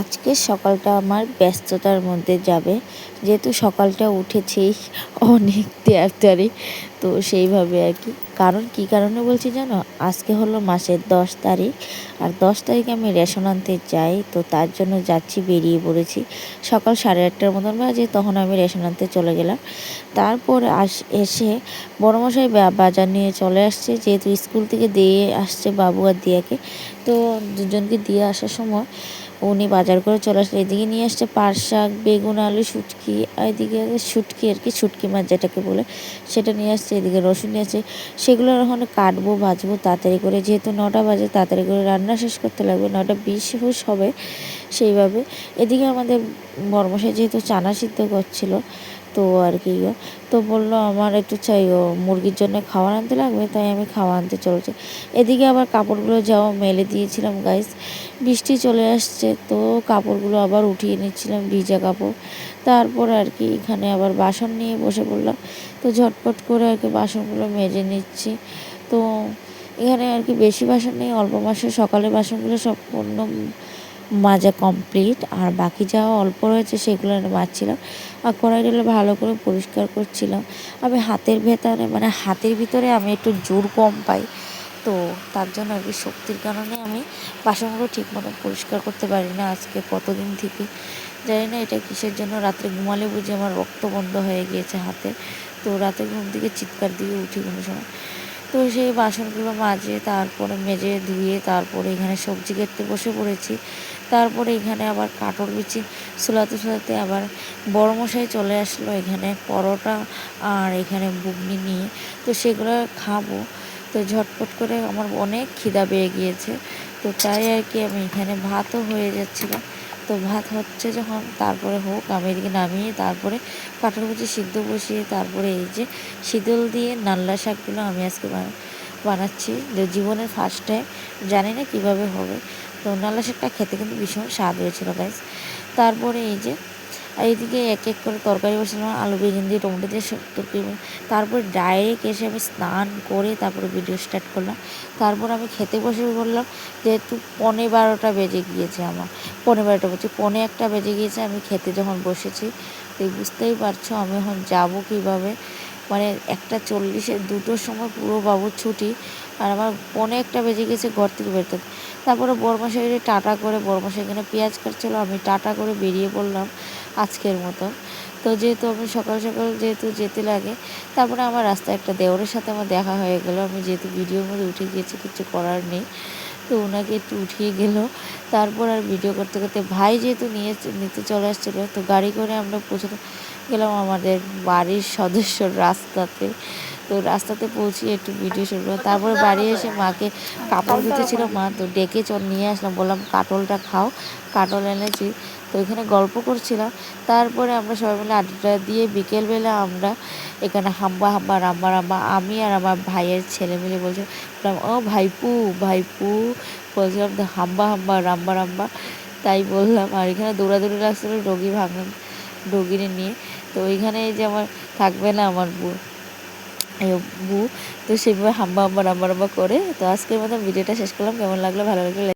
আজকের সকালটা আমার ব্যস্ততার মধ্যে যাবে, যেহেতু সকালটা উঠেছি অনেক তাড়াতাড়ি। তো সেইভাবে আর কি, কারণ কী কারণে বলছি জানো, আজকে হলো মাসের 10 তারিখ, আর 10 তারিখে আমি রেশন আনতে যাই। তো তার জন্য যাচ্ছি, বেরিয়ে পড়েছি। সকাল 8:30টার মতন বাজে, তখন আমি রেশন আনতে চলে গেলাম। তারপর এসে বড়মশাই বাজার নিয়ে চলে আসছে, যেহেতু স্কুল থেকে দিয়ে আসছে বাবু আর দিয়াকে। তো দুজনকে দিয়ে আসার সময় উনি বাজার করে চলে আসলে এদিকে নিয়ে আসছে পাট শাক, বেগুন, আলু, শুটকি। এদিকে শুটকি আর কি, শুটকি মাছ যেটাকে বলে, সেটা নিয়ে আসছে। এদিকে রসুন নিয়ে আসছে, সেগুলো এখন কাটবো, ভাজবো তাড়াতাড়ি করে, যেহেতু 9টা বাজে, তাড়াতাড়ি করে রান্না শেষ করতে লাগবে, 9টা 20 হুশ হবে সেইভাবে। এদিকে আমাদের বড়মশাই যেহেতু চানা সিদ্ধ করছিল, তো আর কি তো বললো আমার একটু চাই মুরগির জন্য খাবার আনতে লাগবে, তাই আমি খাওয়া আনতে চলেছি। এদিকে আবার কাপড়গুলো যাওয়া মেলে দিয়েছিলাম গাইস, বৃষ্টি চলে আসছে, তো কাপড়গুলো আবার উঠিয়ে নিচ্ছিলাম, ভিজা কাপড়। তারপর আর কি এখানে আবার বাসন নিয়ে বসে পড়লাম। তো ঝটপট করে আর কি বাসনগুলো মেজে নিচ্ছি। তো এখানে আর কি বেশি বাসন নেই, অল্প বাসন, সকালের বাসনগুলো সম্পূর্ণ মাজা কমপ্লিট, আর বাকি যা অল্প রয়েছে সেগুলো মাজছিলাম। আর কড়াইগুলো ভালো করে পরিষ্কার করছিলাম। আমি হাতের ভিতরে আমি একটু জোর কম পাই, তো তার জন্য আর কি শক্তির কারণে আমি বাসনগুলো ঠিক মতো পরিষ্কার করতে পারি না আজকে কতদিন থেকে। জানি না এটা কিসের জন্য, রাত্রে ঘুমালে বুঝি আমার রক্ত বন্ধ হয়ে গিয়েছে হাতে। তো রাতে ঘুম থেকে চিৎকার দিয়ে উঠি কোনো সময়। তো সেই বাসনগুলো মাজে, তারপরে মেজে ধুয়ে, তারপরে এখানে সবজি কাটতে বসে পড়েছি। তারপরে এখানে আবার কাটল বিচি সোলাতে আবার বড়মশাই চলে আসলো এখানে পরোটা আর এখানে ঘুগনি নিয়ে। তো সেগুলো খাবো। তো ঝটপট করে আমার অনেক খিদা পেয়ে গিয়েছে, তো তাই আর কি আমি এখানে ভাতও হয়ে যাচ্ছিল। তো ভাত হচ্ছে যখন, তারপরে হোক, আমি এদিকে নামিয়ে তারপরে কাঁঠাল কুচি সিদ্ধ বসিয়ে, তারপরে এই যে শীতল দিয়ে নাল্লা শাকগুলো আমি আজকে বানাচ্ছি, যে জীবনের ফার্স্ট টাইম, জানি না কীভাবে হবে। তো নাল্লা শাকটা খেতে কিন্তু ভীষণ স্বাদ হয়েছিল গাইস। তারপরে এই যে এইদিকে এক এক করে তরকারি বসালাম, আলু বেগুন দিয়ে, টমেটো দিয়ে তরকারি। তারপর ডাইরেক্ট এসে আমি স্নান করে তারপরে ভিডিও স্টার্ট করলাম। তারপর আমি খেতে বসে বললাম, যেহেতু 11:15 বেজে গিয়েছে, আমার 11:15 বলছি 11:45 বেজে গিয়েছে আমি খেতে যখন বসেছি। তো বুঝতেই পারছো আমি এখন যাবো কীভাবে, মানে 1:40 2টোর সময় পুরো বাবুর ছুটি, আর আমার 11:45 বেজে গেছে ঘর থেকে বেরোতে। তারপরে বড়মশাইকে টাটা করে, বড়মশাই এখানে পেঁয়াজ কাটছিলো, আমি টাটা করে বেরিয়ে পড়লাম আজকের মতো। তো যেহেতু আমি সকাল সকাল যেহেতু যেতে লাগে, তারপরে আমার রাস্তায় একটা দেওরের সাথে আমার দেখা হয়ে গেল। আমি যেহেতু ভিডিওর মধ্যে উঠে গিয়েছি, কিছু করার নেই, তো ওনাকে একটু উঠিয়ে গেল। তারপর আর ভিডিও করতে করতে ভাই যেহেতু নিতে চলে আসছিলো, তো গাড়ি করে আমরা পৌঁছে গেলাম আমাদের বাড়ির সদস্যর রাস্তাতে। তো রাস্তাতে পৌঁছিয়ে একটু ভিডিও শুরু করলাম। তারপরে বাড়ি এসে মাকে কাপড় ধুতেছিল মা, তো ডেকে নিয়ে আসলাম, বললাম কাটলটা খাও, কাটল এনেছি। তো এখানে গল্প করছিলাম। তারপরে আমরা সবাই মিলে আড্ডা দিয়ে বিকেলবেলা আমরা এখানে হাম্বা হাম্বা রাম্বা রাম্বা, আমি আর আমার ভাইয়ের ছেলে মিলে বলছিলাম, ও ভাইপু ভাইপু বলছিলাম, তো হাম্বা হাম্বা রাম্বা রাম্বা তাই বললাম। আর এখানে দৌড়াদৌড়ি লাগছিল রোগীরে নিয়ে। তো ওইখানে যে আমার থাকবে না আমার বউ, তো সেভাবে হাম্বা হাম্বা রাম্বা রাম্বা করে। তো আজকের মতো ভিডিওটা শেষ করলাম। কেমন লাগলো, ভালো লাগলে